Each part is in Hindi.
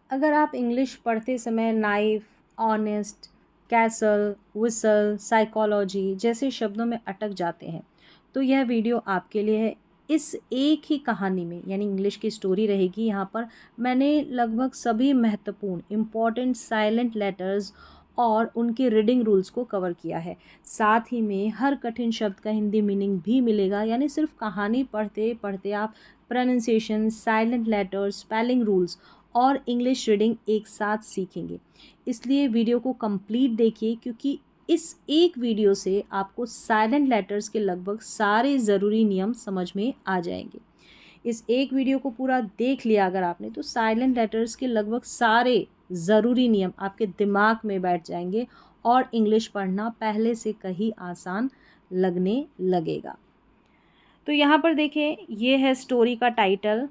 अगर आप इंग्लिश पढ़ते समय knife, honest, castle, whistle, psychology जैसे शब्दों में अटक जाते हैं तो यह वीडियो आपके लिए है। इस एक ही कहानी में यानी इंग्लिश की स्टोरी रहेगी। यहाँ पर मैंने लगभग सभी महत्वपूर्ण इम्पॉर्टेंट साइलेंट लेटर्स और उनके रीडिंग रूल्स को कवर किया है। साथ ही में हर कठिन शब्द का हिंदी मीनिंग भी मिलेगा, यानी सिर्फ कहानी पढ़ते पढ़ते आप pronunciation, silent letters, spelling rules और इंग्लिश रीडिंग एक साथ सीखेंगे। इसलिए वीडियो को कंप्लीट देखिए, क्योंकि इस एक वीडियो से आपको साइलेंट लेटर्स के लगभग सारे ज़रूरी नियम समझ में आ जाएंगे। इस एक वीडियो को पूरा देख लिया अगर आपने तो साइलेंट लेटर्स के लगभग सारे ज़रूरी नियम आपके दिमाग में बैठ जाएंगे और इंग्लिश पढ़ना पहले से कहीं आसान लगने लगेगा। तो यहाँ पर देखें, ये है स्टोरी का टाइटल।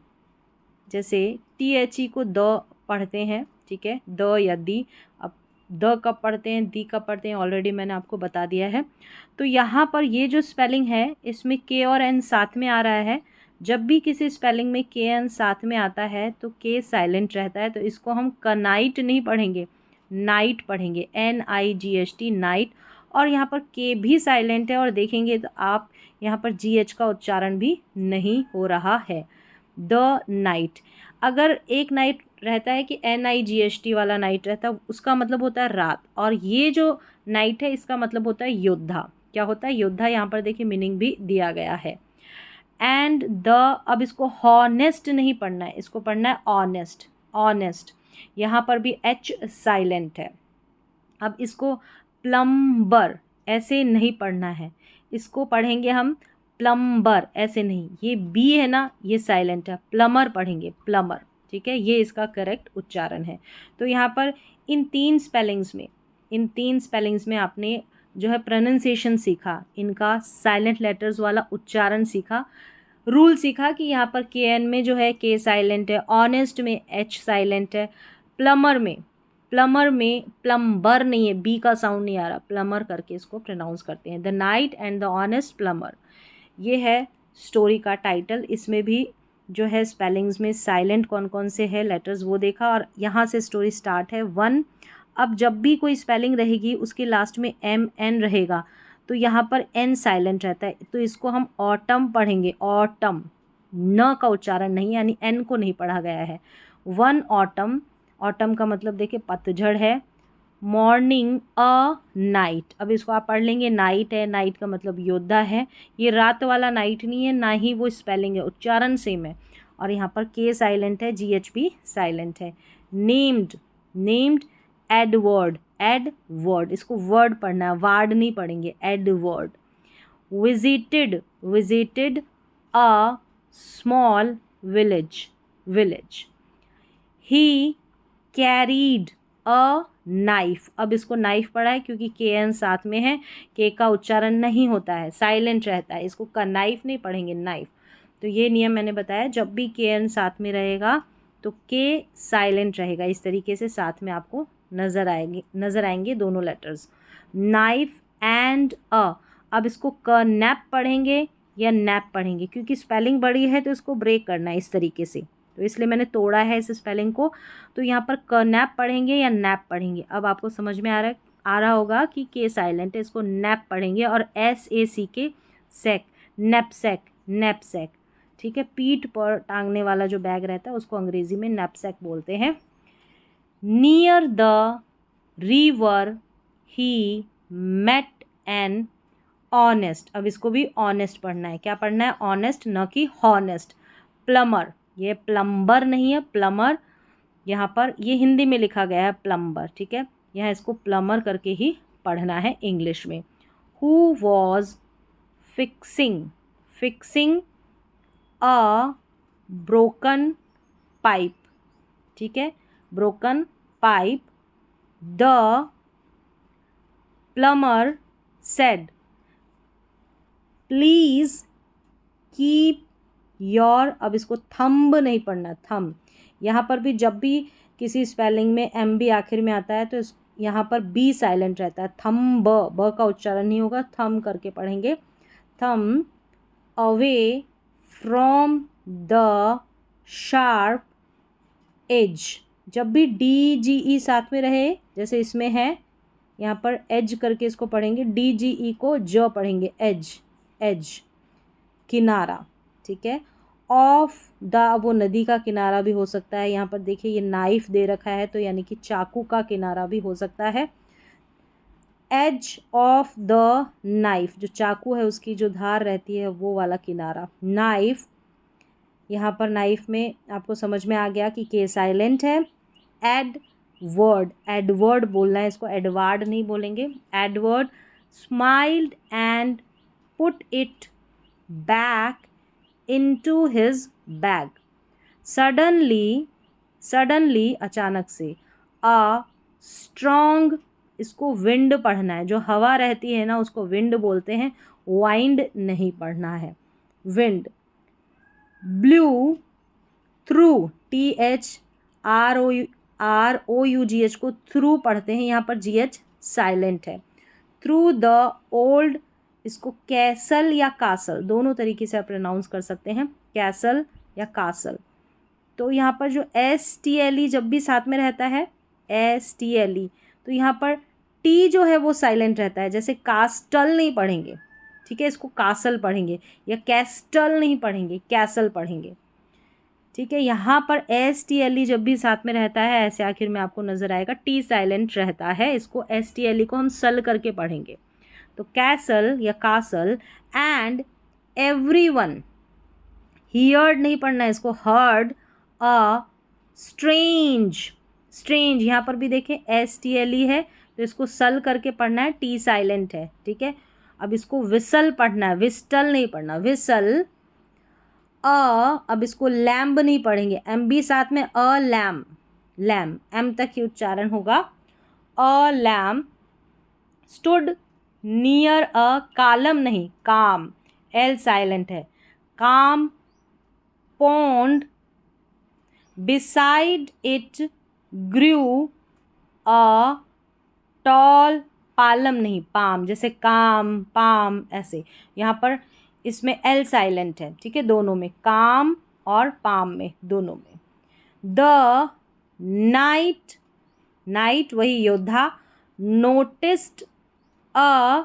जैसे THE को द पढ़ते हैं, ठीक है, द या दी। अब द कब पढ़ते हैं, दी कब पढ़ते हैं, ऑलरेडी मैंने आपको बता दिया है। तो यहाँ पर ये जो स्पेलिंग है इसमें के और एन साथ में आ रहा है। जब भी किसी स्पेलिंग में के एन साथ में आता है तो के साइलेंट रहता है, तो इसको हम कनाइट नहीं पढ़ेंगे, नाइट पढ़ेंगे, NIGHT, नाइट। और यहाँ पर के भी साइलेंट है और देखेंगे तो आप यहाँ पर GH का उच्चारण भी नहीं हो रहा है। द नाइट, अगर एक नाइट रहता है कि NIGHT वाला नाइट रहता है, उसका मतलब होता है रात, और ये जो नाइट है इसका मतलब होता है योद्धा। क्या होता है, योद्धा। यहाँ पर देखिए मीनिंग भी दिया गया है। एंड द, अब इसको हॉनेस्ट नहीं पढ़ना है, इसको पढ़ना है ऑनेस्ट, ऑनेस्ट। यहाँ पर भी H साइलेंट है। अब इसको प्लम्बर ऐसे नहीं पढ़ना है, इसको पढ़ेंगे हम प्लम्बर, ऐसे नहीं। ये बी है ना, ये साइलेंट है, प्लमर पढ़ेंगे, प्लमर, ठीक है, ये इसका करेक्ट उच्चारण है। तो यहाँ पर इन तीन स्पेलिंग्स में आपने जो है प्रोनाउंसिएशन सीखा, इनका साइलेंट लेटर्स वाला उच्चारण सीखा, रूल सीखा कि यहाँ पर KN में जो है के साइलेंट है, ऑनेस्ट में H साइलेंट है, प्लमर में प्लम्बर नहीं है, बी का साउंड नहीं आ रहा, प्लमर करके इसको प्रोनाउंस करते हैं। The knight and the honest plumber, ये है स्टोरी का टाइटल। इसमें भी जो है स्पेलिंग्स में साइलेंट कौन कौन से है लेटर्स वो देखा, और यहाँ से स्टोरी स्टार्ट है 1। अब जब भी कोई स्पेलिंग रहेगी उसके लास्ट में MN रहेगा, तो यहाँ पर N साइलेंट रहता है, तो इसको हम ऑटम पढ़ेंगे, ऑटम, न का उच्चारण नहीं, यानी N को नहीं पढ़ा गया है। 1 ऑटम, ऑटम का मतलब देखिए पतझड़ है। मॉर्निंग अ नाइट, अब इसको आप पढ़ लेंगे, नाइट है, नाइट का मतलब योद्धा है। ये रात वाला नाइट नहीं है, ना ही वो स्पेलिंग है, उच्चारण सेम है। और यहाँ पर के साइलेंट है, GH भी साइलेंट है। नेम्ड, नेम्ड एडवर्ड, एडवर्ड, इसको वर्ड पढ़ना है, वार्ड नहीं पढ़ेंगे, Edward. Visited, visited a small village, village. He carried a knife, अब इसको नाइफ पढ़ा है क्योंकि KN साथ में है, के का उच्चारण नहीं होता है, साइलेंट रहता है, इसको का नाइफ नहीं पढ़ेंगे, नाइफ। तो ये नियम मैंने बताया, जब भी KN साथ में रहेगा तो के साइलेंट रहेगा। इस तरीके से साथ में आपको नज़र आएंगे दोनों लेटर्स। नाइफ एंड अ, अब इसको क नैप पढ़ेंगे या नैप पढ़ेंगे, क्योंकि स्पेलिंग बड़ी है तो इसको ब्रेक करना है इस तरीके से, तो इसलिए मैंने तोड़ा है इस स्पेलिंग को। तो यहाँ पर क नैप पढ़ेंगे या नैप पढ़ेंगे, अब आपको समझ में आ रहा होगा कि के साइलेंट है, इसको नैप पढ़ेंगे। और SACK, सैक, नैपसैक, नैपसैक, ठीक है, पीठ पर टांगने वाला जो बैग रहता है उसको अंग्रेजी में नैपसैक बोलते हैं। Near the river he met an honest, अब इसको भी ऑनेस्ट पढ़ना है, क्या पढ़ना है, ऑनेस्ट, न कि हॉनेस्ट। प्लमर, ये प्लम्बर नहीं है, प्लमर, यहाँ पर ये हिंदी में लिखा गया है प्लम्बर, ठीक है, यहाँ इसको प्लमर करके ही पढ़ना है इंग्लिश में। Who was fixing, fixing a broken pipe, ठीक है, broken pipe. The plumber said please keep your, अब इसको थंब नहीं पढ़ना, थंब। यहाँ पर भी जब भी किसी स्पेलिंग में MB आखिर में आता है तो यहाँ पर B साइलेंट रहता है, थंब, ब का उच्चारण नहीं होगा, थंब करके पढ़ेंगे, thumb. Away from the sharp edge, जब भी DGE साथ में रहे, जैसे इसमें है, यहाँ पर एज करके इसको पढ़ेंगे, DGE को ज पढ़ेंगे, एज, एज, किनारा, ठीक है। ऑफ द, वो नदी का किनारा भी हो सकता है। यहाँ पर देखिए ये नाइफ दे रखा है, तो यानी कि चाकू का किनारा भी हो सकता है। एज ऑफ द नाइफ, जो चाकू है उसकी जो धार रहती है वो वाला किनारा, नाइफ। यहाँ पर नाइफ में आपको समझ में आ गया कि के साइलेंट है। एडवर्ड, एडवर्ड बोलना है इसको, एडवार्ड नहीं बोलेंगे। Edward smiled and put it back into his bag. Suddenly, suddenly अचानक से। अ स्ट्रॉन्ग, इसको विंड पढ़ना है, जो हवा रहती है ना उसको विंड बोलते हैं, वाइंड नहीं पढ़ना है, विंड। ब्लू थ्रू, THROUGH को थ्रू पढ़ते हैं, यहाँ पर GH साइलेंट है। थ्रू द ओल्ड, इसको कैसल या कासल दोनों तरीके से आप प्रोनाउंस कर सकते हैं, कैसल या कासल। तो यहाँ पर जो STLE जब भी साथ में रहता है, STLE, तो यहाँ पर T जो है वो साइलेंट रहता है, जैसे कास्टल नहीं पढ़ेंगे, ठीक है, इसको कासल पढ़ेंगे, या कैस्टल नहीं पढ़ेंगे, कैसल पढ़ेंगे, ठीक है। यहाँ पर STLE जब भी साथ में रहता है, ऐसे आखिर में आपको नज़र आएगा, T साइलेंट रहता है, इसको STLE को हम सल करके पढ़ेंगे, तो कैसल या कासल। एंड एवरीवन, हियर्ड नहीं पढ़ना है इसको, हर्ड अ स्ट्रेंज, स्ट्रेंज, यहाँ पर भी देखें STLE है, तो इसको सल करके पढ़ना है, T साइलेंट है, ठीक है। अब इसको विसल पढ़ना है, विस्टल नहीं पढ़ना, विसल। अब इसको लैम्ब नहीं पढ़ेंगे, MB साथ में, अ लैम्ब, लैम्ब, M तक ही उच्चारण होगा, अ लैम्ब। स्टूड नियर अ, कालम नहीं, काम, L साइलेंट है, काम। Pond, beside it grew a tall, Palam नहीं, पाम, जैसे काम, पाम, ऐसे। यहाँ पर इसमें L साइलेंट है, ठीक है, दोनों में, काम और पाम में, दोनों में। द नाइट, नाइट वही योद्धा, नोटिस्ड अ,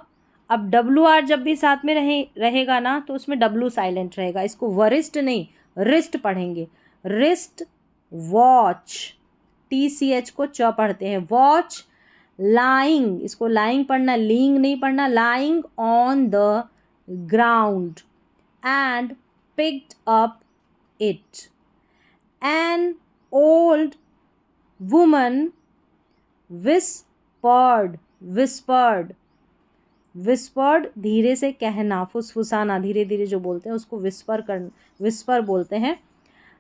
अब WR जब भी साथ में रहेगा ना तो उसमें W साइलेंट रहेगा, इसको वरिष्ठ नहीं रिस्ट पढ़ेंगे, रिस्ट। वॉच, TCH को च पढ़ते हैं, वॉच। लाइंग, इसको लाइंग पढ़ना, लींग नहीं पढ़ना, lying on the ground. And picked up it. An old woman whispered, whispered, whispered धीरे से कहना, फुसफुसाना, धीरे धीरे जो बोलते हैं उसको विस्पर कर, विस्पर बोलते हैं।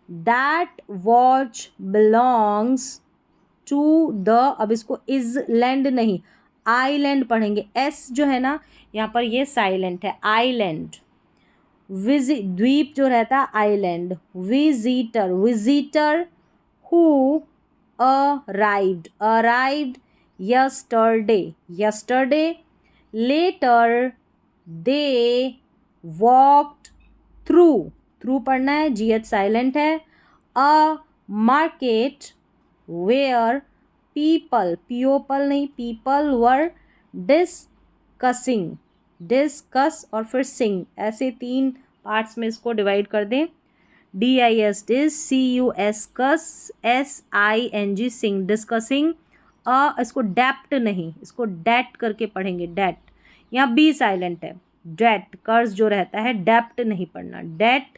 That watch belongs to the, अब इसको इज लैंड नहीं, आईलैंड पढ़ेंगे, S जो है ना यहाँ पर ये साइलेंट है, आईलैंड। द्वीप जो रहता है, island. Visitor, visitor who arrived, arrived yesterday, yesterday. Later they walked through, through पढ़ना है, GH साइलेंट है। A market where people, people नहीं, पीपल वर डिस्कसिंग, डिस्कस और फिर सिंग, ऐसे 3 पार्ट्स में इसको डिवाइड कर दें। DIS डिस, CUS कस, SING सिंग, डिस्कसिंग। इसको डेप्ट नहीं, इसको डेट करके पढ़ेंगे, डेट। यहाँ B साइलेंट है, डेट, कर्ज जो रहता है, डेप्ट नहीं पढ़ना, debt.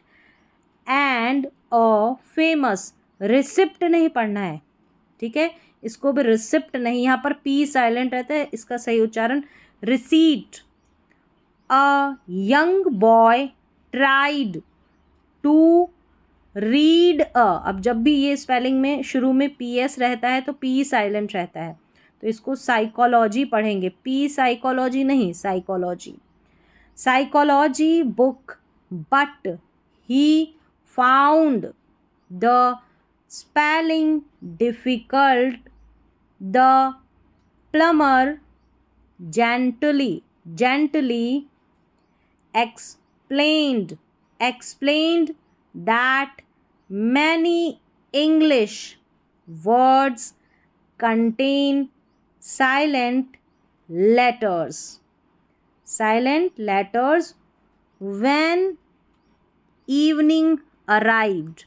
And a famous, receipt नहीं पढ़ना है, ठीक है, इसको भी रिसिप्ट नहीं, यहाँ पर P साइलेंट रहता है, इसका सही उच्चारण receipt. A young boy tried to read a, अब जब भी ये स्पेलिंग में शुरू में PS रहता है तो P साइलेंट रहता है, तो इसको साइकोलॉजी पढ़ेंगे, P साइकोलॉजी नहीं, psychology. Psychology book, but he found the spelling difficult. The plumber gently, gently explained, explained that many English words contain silent letters. Silent letters. When evening arrived,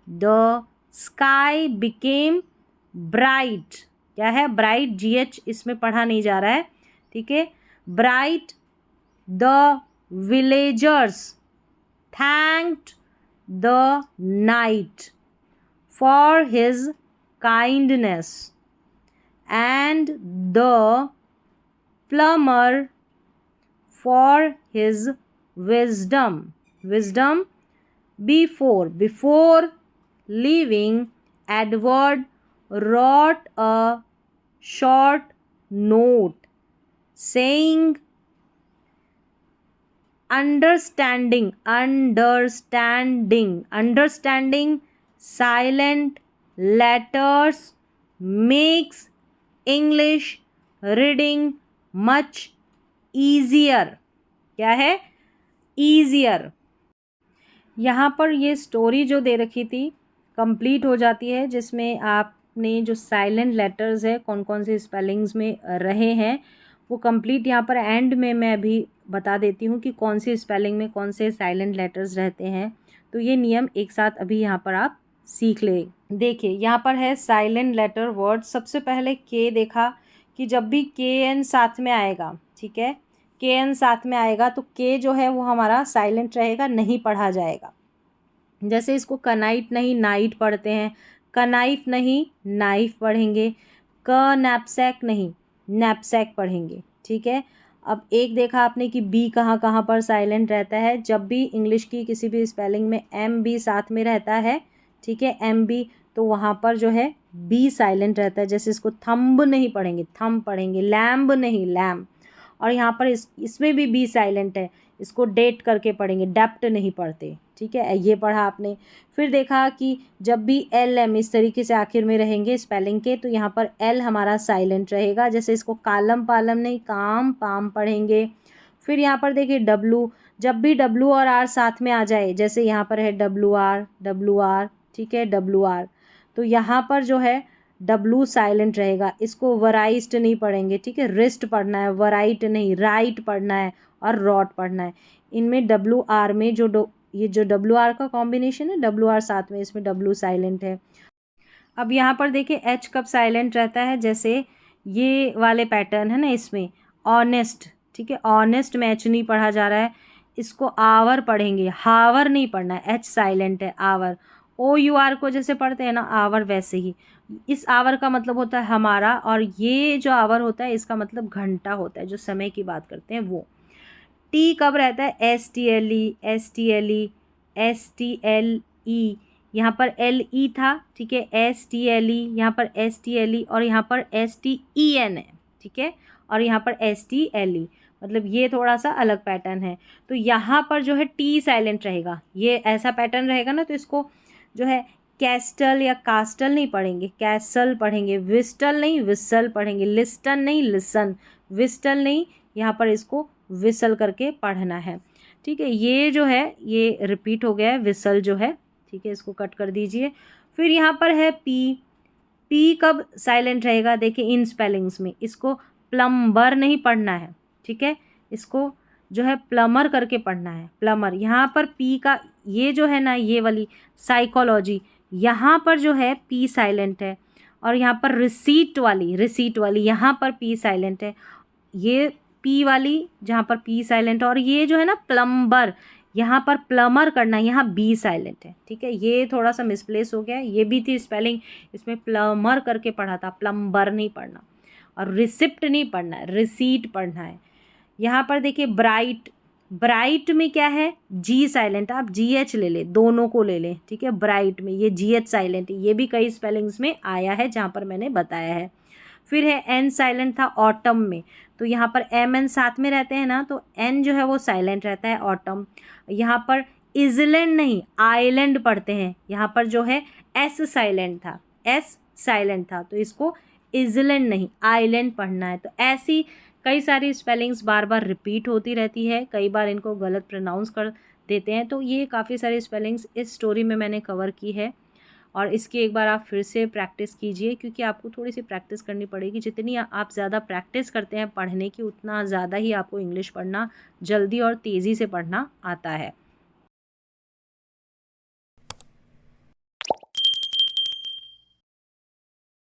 the sky became bright. क्या है bright? GH इसमें पढ़ा नहीं जा रहा है, ठीक है. Bright. The villagers thanked the knight for his kindness, and the plumber for his wisdom. Wisdom. Before leaving, Edward wrote a short note saying, understanding silent letters makes English reading much easier. क्या है? easier. यहाँ पर ये स्टोरी जो दे रखी थी कंप्लीट हो जाती है, जिसमें आपने जो साइलेंट लेटर्स है कौन कौन से स्पेलिंग्स में रहे हैं वो कंप्लीट यहाँ पर एंड में मैं अभी बता देती हूँ कि कौन सी स्पेलिंग में कौन से साइलेंट लेटर्स रहते हैं. तो ये नियम एक साथ अभी यहाँ पर आप सीख ले. देखिए यहाँ पर है साइलेंट लेटर वर्ड. सबसे पहले के देखा कि जब भी के एन साथ में आएगा, ठीक है, के एन साथ में आएगा तो के जो है वो हमारा साइलेंट रहेगा, नहीं पढ़ा जाएगा. जैसे इसको कनाइट नहीं नाइट पढ़ते हैं, कनाइफ नहीं नाइफ पढ़ेंगे, क नैपसैक नहीं नैपसैक पढ़ेंगे, ठीक है. अब एक देखा आपने कि बी कहाँ कहाँ पर साइलेंट रहता है. जब भी इंग्लिश की किसी भी स्पेलिंग में एम बी साथ में रहता है, ठीक है, एम बी, तो वहाँ पर जो है बी साइलेंट रहता है. जैसे इसको थंब नहीं पढ़ेंगे, थंब पढ़ेंगे, लैम्ब नहीं लैम्ब. और यहाँ पर इसमें भी बी साइलेंट है, इसको डेट करके पढ़ेंगे, डेप्ट नहीं पढ़ते, ठीक है. ये पढ़ा आपने. फिर देखा कि जब भी एल एम इस तरीके से आखिर में रहेंगे स्पेलिंग के, तो यहाँ पर एल हमारा साइलेंट रहेगा. जैसे इसको कालम पालम नहीं काम पाम पढ़ेंगे. फिर यहाँ पर देखिए डब्लू, जब भी डब्लू और आर साथ में आ जाए, जैसे यहाँ पर है डब्लू आर, ठीक है, डब्लू आर, तो यहाँ पर जो है डब्लू साइलेंट रहेगा. इसको वराइस्ट नहीं पढ़ेंगे, ठीक है, रिस्ट पढ़ना है, वराइट नहीं राइट पढ़ना है, और रॉट पढ़ना है. इनमें डब्लू आर में ये जो डब्लू आर का कॉम्बिनेशन है, डब्लू आर साथ में, इसमें डब्लू साइलेंट है. अब यहाँ पर देखिए एच कब साइलेंट रहता है, जैसे ये वाले पैटर्न है ना, इसमें ऑनेस्ट, ठीक है, ऑनेस्ट में एच नहीं पढ़ा जा रहा है. इसको आवर पढ़ेंगे, हावर नहीं पढ़ना है, एच साइलेंट है. आवर, ओ यू आर को जैसे पढ़ते हैं ना आवर, वैसे ही इस आवर का मतलब होता है हमारा, और ये जो आवर होता है इसका मतलब घंटा होता है, जो समय की बात करते हैं वो. टी कब रहता है, S T L E, S T L E, S T L E, यहाँ पर एल ई था, ठीक है, एस टी एल ई, यहाँ पर एस टी एल ई, और यहाँ पर एस टी ई एन है, ठीक है, और यहाँ पर एस टी एल ई, मतलब ये थोड़ा सा अलग पैटर्न है. तो यहाँ पर जो है टी साइलेंट रहेगा. ये ऐसा पैटर्न रहेगा ना, तो इसको जो है कैस्टल या कास्टल नहीं पढ़ेंगे, कैसल पढ़ेंगे. विस्टल नहीं विसल पढ़ेंगे, लिस्टन नहीं लिसन, विस्टल नहीं, यहाँ पर इसको विसल करके पढ़ना है, ठीक है. ये जो है ये रिपीट हो गया है, विसल जो है, ठीक है, इसको कट कर दीजिए. फिर यहाँ पर है पी. पी कब साइलेंट रहेगा, देखिए इन स्पेलिंग्स में इसको प्लम्बर नहीं पढ़ना है, ठीक है, इसको जो है प्लमर करके पढ़ना है, प्लमर. यहाँ पर पी का ये जो है ना, ये वाली साइकोलॉजी, यहाँ पर जो है पी साइलेंट है. और यहाँ पर रिसीट वाली यहाँ पर पी साइलेंट है. ये पी वाली जहाँ पर पी साइलेंट है, और ये जो है ना प्लम्बर, यहाँ पर प्लमर करना है, यहाँ बी साइलेंट है, ठीक है. ये थोड़ा सा मिसप्लेस हो गया, ये भी थी स्पेलिंग, इसमें प्लमर करके पढ़ा था, प्लम्बर नहीं पढ़ना. और रिसिप्ट नहीं पढ़ना है, रिसीट पढ़ना है. यहाँ पर देखिए ब्राइट, ब्राइट में क्या है, जी साइलेंट, आप जी एच ले लें, दोनों को ले लें, ठीक है. ब्राइट में ये जी एच साइलेंट है, ये भी कई स्पेलिंग्स में आया है जहाँ पर मैंने बताया है. फिर है एन साइलेंट था ऑटम में, तो यहाँ पर एम एन साथ में रहते हैं ना, तो एन जो है वो साइलेंट रहता है ऑटम. यहाँ पर इजलैंड नहीं आइलैंड पढ़ते हैं, यहाँ पर जो है एस साइलेंट था, एस साइलेंट था, तो इसको इजलैंड नहीं आइलैंड पढ़ना है. तो ऐसी कई सारी स्पेलिंग्स बार बार रिपीट होती रहती है, कई बार इनको गलत प्रोनाउंस कर देते हैं. तो ये काफ़ी सारी स्पेलिंग्स इस स्टोरी में मैंने कवर की है. और इसकी एक बार आप फिर से प्रैक्टिस कीजिए, क्योंकि आपको थोड़ी सी प्रैक्टिस करनी पड़ेगी। जितनी आप ज़्यादा प्रैक्टिस करते हैं पढ़ने की, उतना ज़्यादा ही आपको इंग्लिश पढ़ना जल्दी और तेज़ी से पढ़ना आता है।